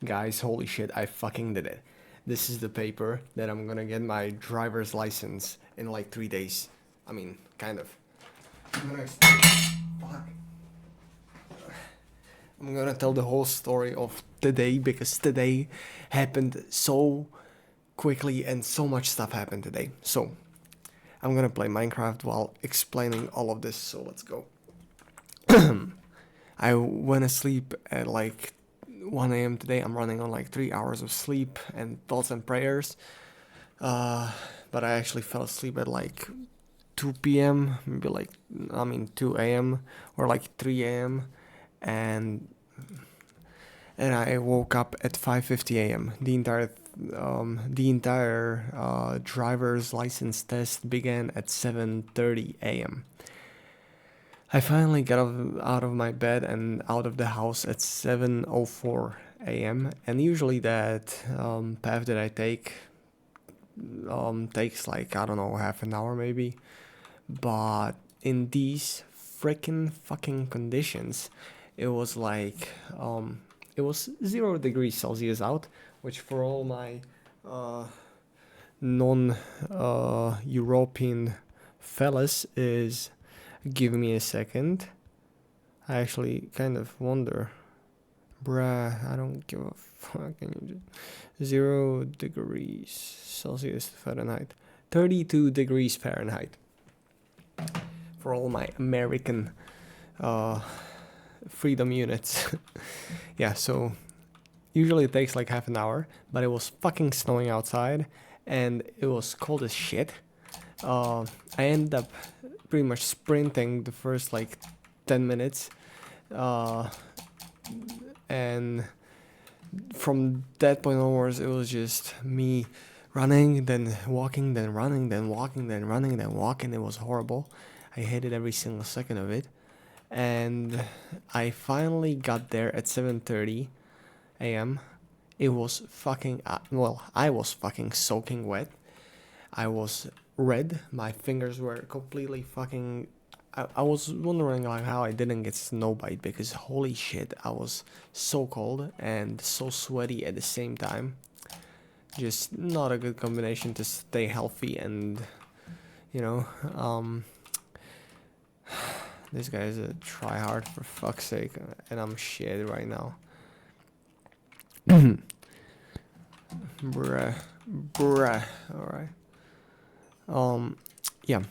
Guys, holy shit, I fucking did it. This is the paper that I'm gonna get my driver's license in like 3 days. I mean, kind of. I'm gonna explain. Fuck. I'm gonna tell the whole story of today because today happened so quickly and so much stuff happened today. So, I'm gonna play Minecraft while explaining all of this, so let's go. I went to sleep at like 1 a.m. today. I'm running on like 3 hours of sleep and thoughts and prayers. But I actually fell asleep at like 2 p.m., maybe like, 2 a.m. or like 3 a.m. And I woke up at 5:50 a.m. The entire driver's license test began at 7:30 a.m. I finally got out of my bed and out of the house at 7:04 a.m. And usually that path that I take takes like, I don't know, half an hour maybe. But in these freaking fucking conditions, it was like it was 0 degrees Celsius out, which for all my non European fellas is. Give me a second. I actually kind of wonder. Bruh, I don't give a fuck. 0 degrees Celsius Fahrenheit. 32 degrees Fahrenheit. For all my American freedom units. Yeah, so usually it takes like half an hour, but it was fucking snowing outside and it was cold as shit. I ended up pretty much sprinting the first like 10 minutes. And from that point onwards, it was just me running, then walking, then running, then walking, then running, then walking. It was horrible. I hated every single second of it. And I finally got there at 7:30 a.m. It was fucking, I was fucking soaking wet. I was red. My fingers were completely fucking. I was wondering like how I didn't get snowbite because holy shit, I was so cold and so sweaty at the same time. Just not a good combination to stay healthy and, you know, this guy is a tryhard for fuck's sake, and I'm shit right now. Bruh, bruh. All right. Yeah.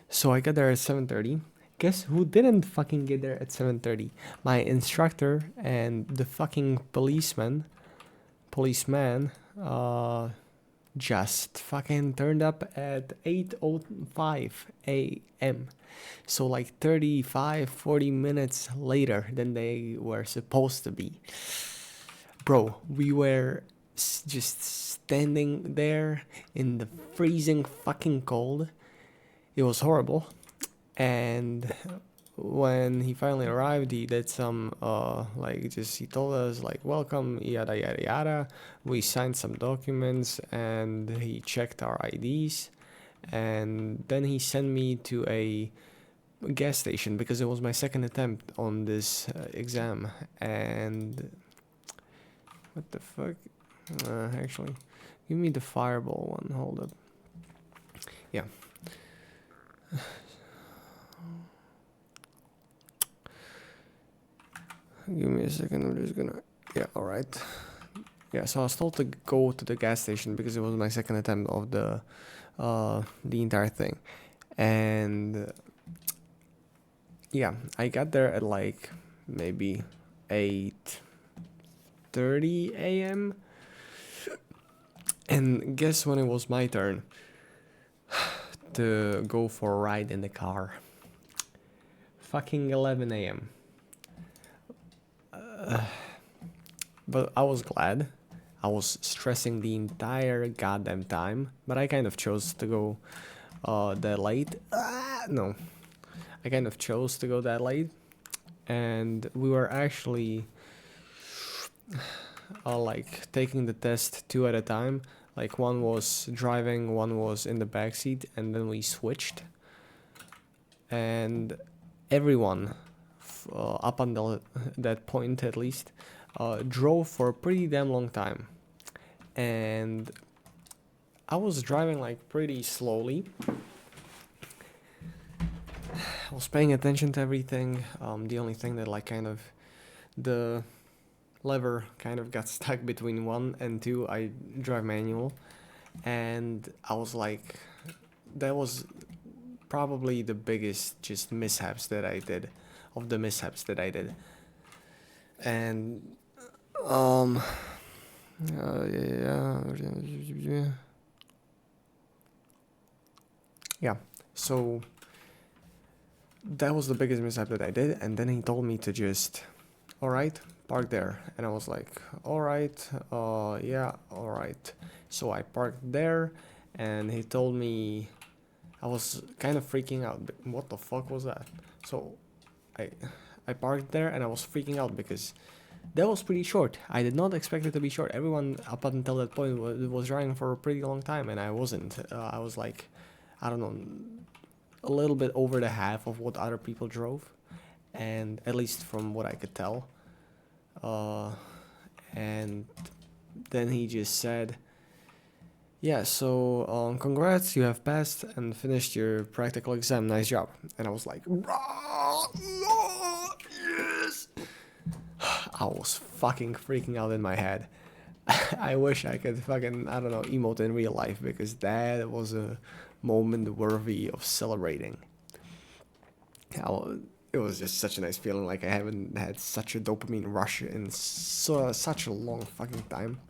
So I got there at 7:30. Guess who didn't fucking get there at 7:30? My instructor and the fucking policeman, just fucking turned up at 8:05 a.m. So like 35, 40 minutes later than they were supposed to be. Bro, we were just standing there in the freezing fucking cold. It was horrible. And when he finally arrived, he did some he told us like welcome, yada yada yada. We signed some documents and he checked our IDs, and then he sent me to a gas station because it was my second attempt on this exam. And what the fuck? Actually, give me the fireball one. Hold up. Yeah. Give me a second. I'm just gonna. Yeah. All right. Yeah. So I was told to go to the gas station because it was my second attempt of the entire thing, and yeah, I got there at like maybe 8:30 a.m. And guess when it was my turn to go for a ride in the car? Fucking 11 a.m. But I was glad. I was stressing the entire goddamn time, but I kind of chose to go that late. No, I kind of chose to go that late, and we were actually like taking the test 2 at a time. Like one was driving, one was in the back seat, and then we switched. And everyone, up until that point at least, drove for a pretty damn long time, and I was driving like pretty slowly. I was paying attention to everything. The only thing that like kind of the lever kind of got stuck between 1 and 2. I drive manual, and I was like, that was probably the biggest just mishaps that I did, of the mishaps that I did. And yeah, so that was the biggest mishap that I did. And then he told me to just, all right, park there. And I was like, all right, yeah, all right. So I parked there, and he told me, I was kind of freaking out. What the fuck was that? So I parked there, and I was freaking out because that was pretty short. I did not expect it to be short. Everyone up until that point was driving for a pretty long time, and I wasn't. I was like, I don't know, a little bit over the half of what other people drove, and at least from what I could tell. And then he just said, yeah, so congrats, you have passed and finished your practical exam. Nice job. And I was like, yes. I was fucking freaking out in my head. I wish I could fucking, I don't know, emote in real life, because that was a moment worthy of celebrating. It was just such a nice feeling. Like, I haven't had such a dopamine rush in such a long fucking time.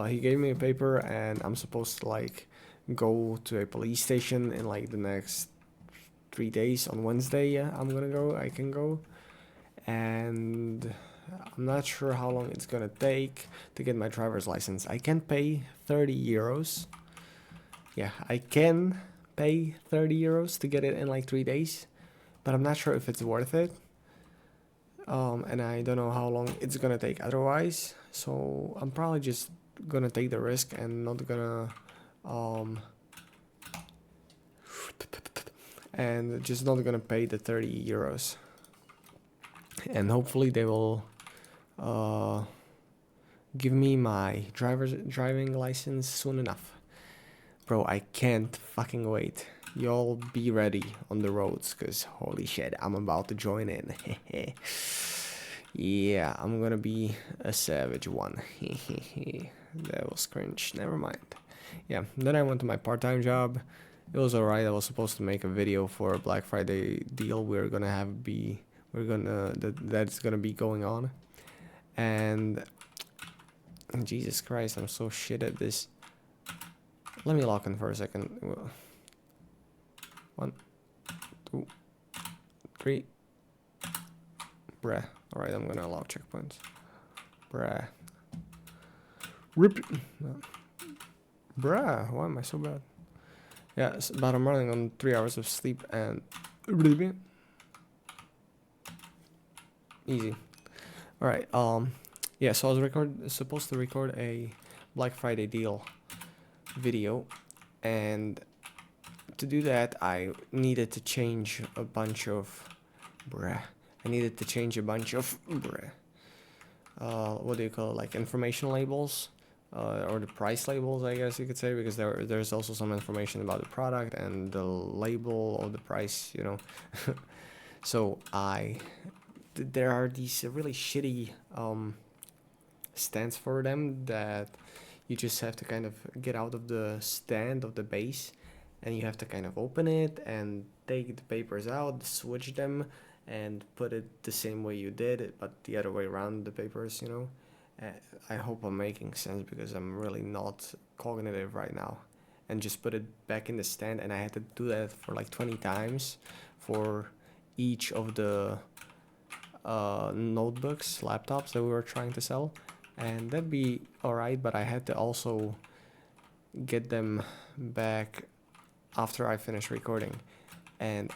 He gave me a paper, and I'm supposed to like go to a police station in like the next 3 days. On Wednesday, yeah, I can go, and I'm not sure how long it's gonna take to get my driver's license. I can pay 30 euros. Yeah, I can pay 30 euros to get it in like 3 days, but I'm not sure if it's worth it. And I don't know how long it's gonna take otherwise, so I'm probably just gonna take the risk and not gonna and just not gonna pay the 30 euros, and hopefully they will give me my driving license soon enough. Bro, I can't fucking wait. Y'all be ready on the roads, cause holy shit, I'm about to join in. Yeah, I'm gonna be a savage one. That was cringe. Never mind. Yeah, then I went to my part-time job. It was alright. I was supposed to make a video for a Black Friday deal that's gonna be going on. And Jesus Christ, I'm so shit at this. Let me lock in for a second. 1, 2, 3. Bruh. Alright, I'm gonna allow checkpoints. Bruh. Rip. No. Bruh, why am I so bad? Yeah, but I'm running on 3 hours of sleep, and easy. Alright, yeah, so I was supposed to record a Black Friday deal video, and to do that I needed to change a bunch of what do you call it, like information labels, or the price labels, I guess you could say, because there's also some information about the product and the label of the price, you know. So there are these really shitty stands for them that you just have to kind of get out of the stand of the base, and you have to kind of open it and take the papers out, switch them, and put it the same way you did it, but the other way around the papers, you know. I hope I'm making sense, because I'm really not cognitive right now. And just put it back in the stand, and I had to do that for like 20 times for each of the notebooks, laptops that we were trying to sell. And that'd be alright, but I had to also get them back after I finished recording. And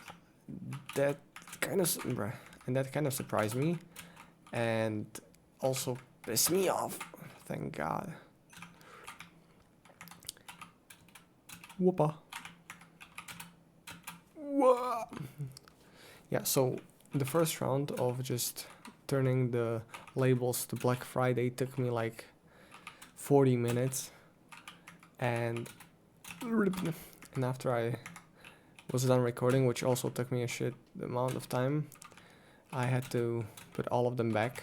that kind of surprised me, and also pissed me off. Thank God. Whoopa. Yeah, so the first round of just turning the labels to Black Friday took me like 40 minutes, and after I was done recording, which also took me a shit amount of time, I had to put all of them back,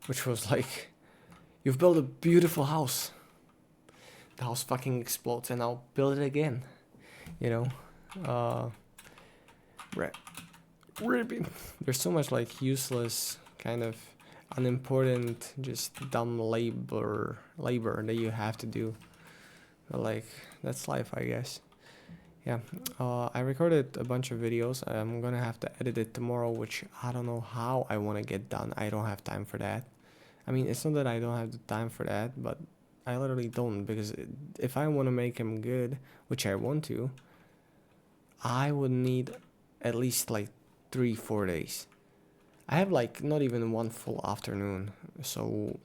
which was like, you've built a beautiful house. The house fucking explodes and I'll build it again, you know? There's so much like useless, kind of unimportant, just dumb labor that you have to do. But like, that's life, I guess. Yeah, I recorded a bunch of videos. I'm gonna have to edit it tomorrow, which I don't know how I want to get done. I don't have time for that. I mean, it's not that I don't have the time for that, but I literally don't, because if I want to make them good, which I want to, I would need at least like 3-4 days. I have like not even one full afternoon, so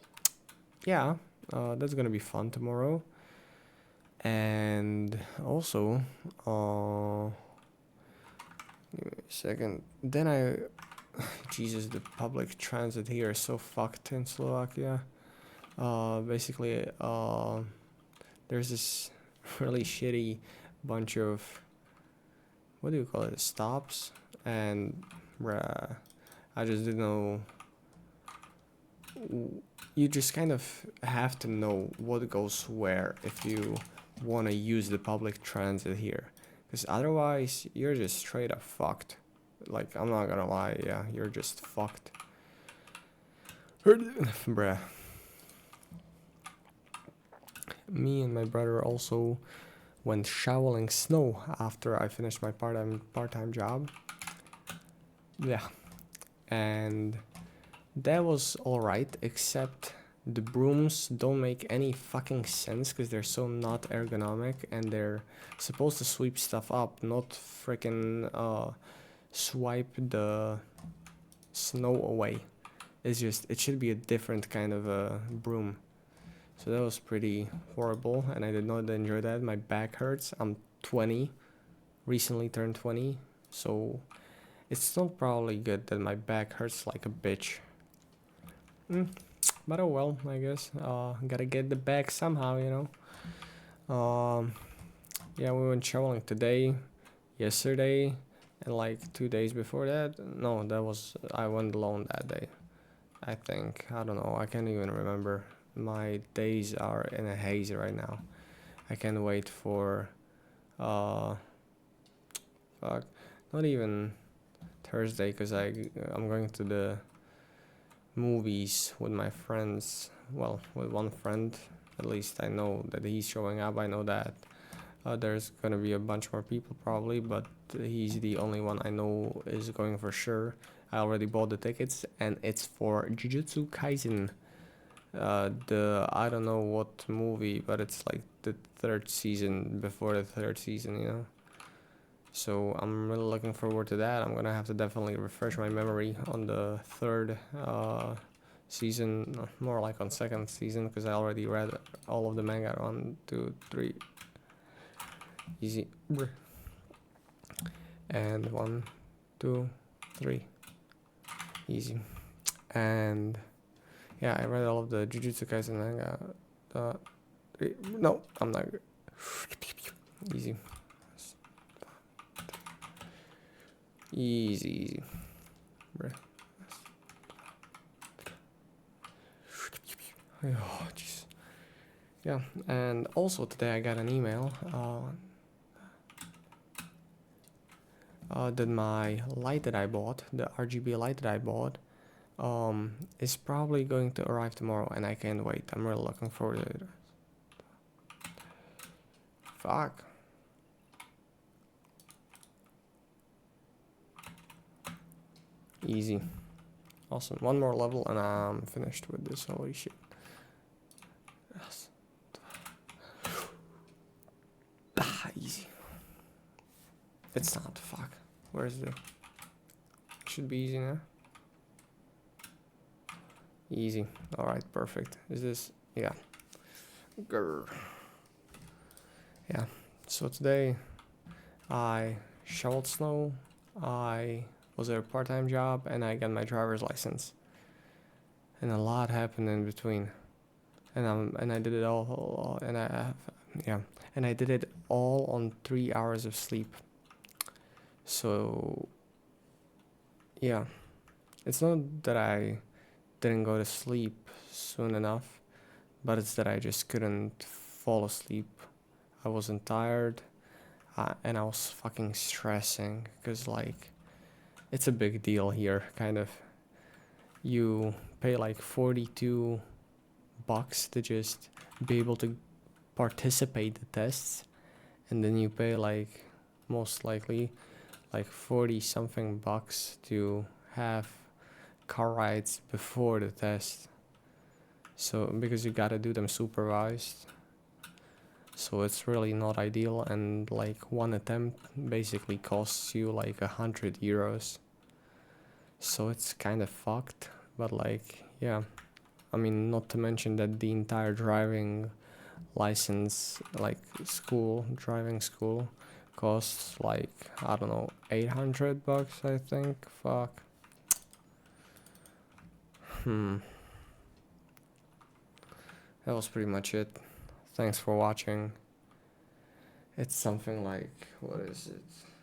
yeah, that's gonna be fun tomorrow. And also, give me a second. Then Jesus, the public transit here is so fucked in Slovakia. Basically, there's this really shitty bunch of, what do you call it, stops, and I just didn't know. You just kind of have to know what goes where if you want to use the public transit here, because otherwise you're just straight up fucked. Like, I'm not gonna lie, yeah, you're just fucked. Bruh. Me and my brother also went shoveling snow after I finished my part-time job. Yeah, and that was alright, except the brooms don't make any fucking sense because they're so not ergonomic, and they're supposed to sweep stuff up, not freaking swipe the snow away. It's just, it should be a different kind of a broom. So that was pretty horrible, and I did not enjoy that. My back hurts. I'm 20, recently turned 20, so it's not probably good that my back hurts like a bitch. But oh well, I guess. Gotta get the bag somehow, you know. Yeah, we went shoveling today, yesterday, and like 2 days before that. No, I went alone that day, I think. I don't know, I can't even remember. My days are in a haze right now. I can't wait for, fuck, not even Thursday, because I'm going to the movies with my friends. Well, with one friend, at least I know that he's showing up. I know that there's gonna be a bunch more people probably, but he's the only one I know is going for sure. I already bought the tickets, and it's for Jujutsu Kaisen. I don't know what movie, but it's like the third season, before the third season, you know. So I'm really looking forward to that. I'm gonna have to definitely refresh my memory on the third season, more like on second season, because I already read all of the manga. 1, 2, 3, easy, and 1, 2, 3, easy, and yeah, I read all of the Jujutsu Kaisen manga. No, I'm not good. Easy. Easy. Oh, jeez. Yeah, and also today I got an email that my light that I bought, the RGB light that I bought, is probably going to arrive tomorrow, and I can't wait. I'm really looking forward to it. Fuck. Easy. Awesome. One more level and I'm finished with this. Holy shit. Yes. Easy. It's not. Fuck. Where's the... Should be easy now. Easy. Alright, perfect. Is this... Yeah. Grr. Yeah. So today I shoveled snow. I was a part-time job, and I got my driver's license. And a lot happened in between. And I did it all and and I did it all on 3 hours of sleep. So yeah, it's not that I didn't go to sleep soon enough, but it's that I just couldn't fall asleep. I wasn't tired, and I was fucking stressing because like it's a big deal here, kind of. You pay like $42 to just be able to participate the tests, and then you pay like most likely like 40 something bucks to have car rides before the test. So because you gotta do them supervised, so it's really not ideal, and like one attempt basically costs you like €100. So it's kind of fucked, but like yeah, I mean, not to mention that the entire driving license, like driving school, costs like, I don't know, $800, I think. Fuck. That was pretty much it. Thanks for watching. It's something like, what is it?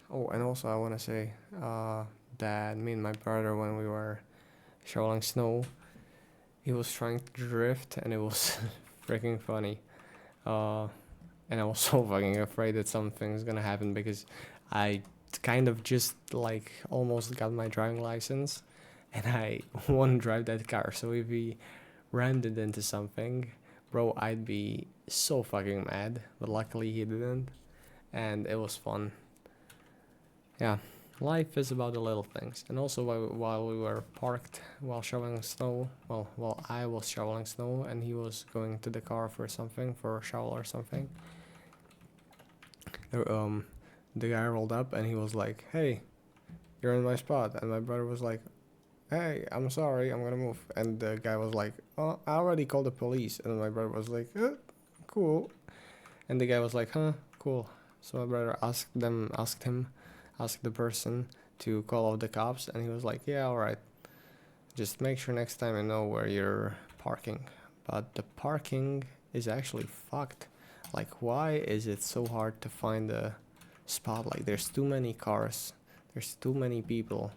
Oh, and also I want to say that me and my brother, when we were shoveling snow, he was trying to drift, and it was freaking funny. And I was so fucking afraid that something's gonna happen because I kind of just like almost got my driving license, and I want to drive that car. So if he rammed it into something, bro, I'd be so fucking mad. But luckily he didn't, and it was fun. Yeah, life is about the little things. And also while we were parked while shoveling snow, well, while I was shoveling snow and he was going to the car for something, for a shovel or something, the guy rolled up and he was like, "Hey, you're in my spot." And my brother was like, "Hey, I'm sorry, I'm gonna move." And the guy was like, "Oh, I already called the police." And my brother was like, "Cool." And the guy was like, "Huh, cool." So my brother asked the person to call off the cops, and he was like, "Yeah, alright. Just make sure next time I know where you're parking." But the parking is actually fucked. Like, why is it so hard to find a spot? Like, there's too many cars, there's too many people.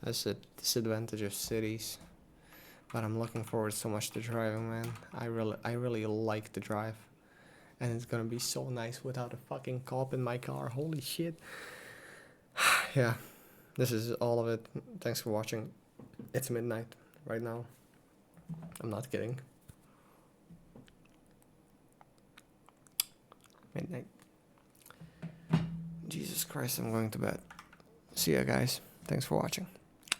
That's a disadvantage of cities. But I'm looking forward so much to driving, man. I really like to drive. And it's gonna be so nice without a fucking cop in my car. Holy shit. Yeah, this is all of it. Thanks for watching. It's midnight right now. I'm not kidding. Midnight. Jesus Christ, I'm going to bed. See ya, guys. Thanks for watching.